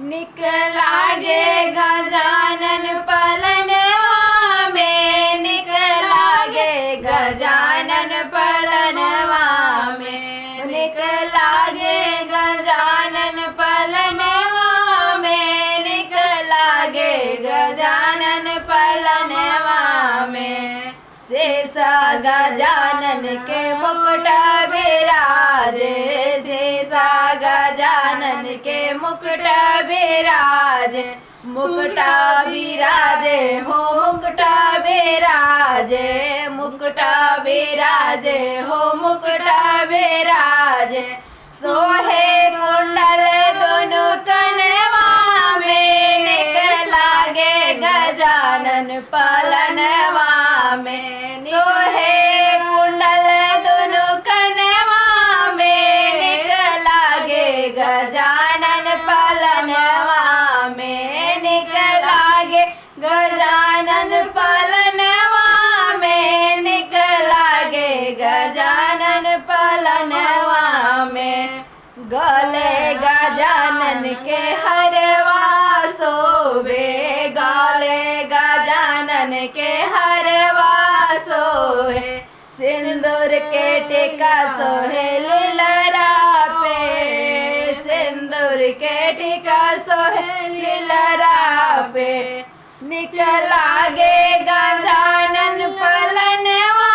निक लागे गजानन पलनवा में, निक लागे गजानन पलनवा में, निक लागे गजानन पलनवा में, निक लागे गजानन पलनवा में। शेषा गजानन के मुकुट बिराजे, शेषा गजानन के मुकुट बिराजे, मुकुट बिराजे हो मुकुट बिराजे, मुकुट बिराजे हो मुकुट बिराजे। सोहे कुंडल दोनों कनवा में, निक लागे गजानन पलनवा में, सोहे कुंडल दोनों कनवा में, निक लागे गजानन पलनवा में, निक लागे गजानन पलनवा में, निक लागे गजानन पलनवा में। गले गजानन के हरवा सोबे, गले गजानन के हरवा सोहे, सिंदूर के टीका सोहे लीलरा पे, सिंदूर के टीका सोहे लीलरा पे। निक लागे गजानन पलनवा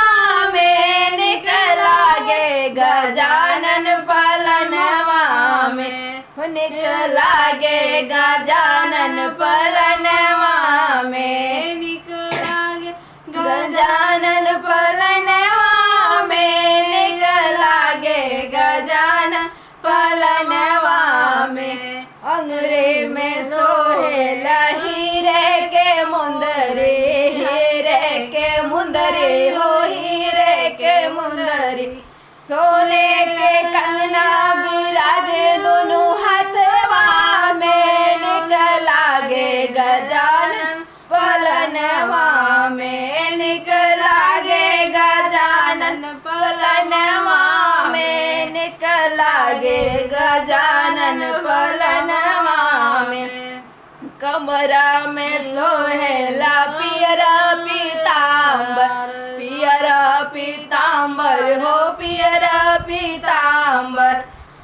में, निक लागे गजानन पलनवा में, निक लागे गजानन पलनवा में, निक लागे गजानन पलनवा में, निक लागे गजानन पलनवा में। अंगरे में सोहेला हीरे के मुंदरी, हीरे के मुंदरी हो हीरे के मुंदरी। सोने के कंगना बिराजे दोनों हाथवा में, निक लागे गजानन पलनवा में, निक लागे गजानन पलनवा में, निक लागे गजानन पलनवा में। कमरा में सोहेला पियरा पीतांबर, पियरा पीतांबर हो पियरा पीतांबर।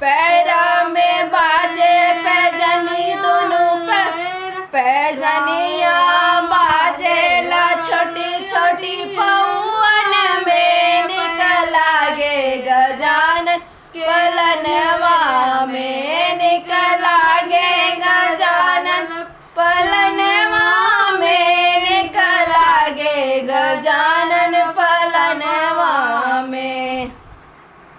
पैरा में बाजे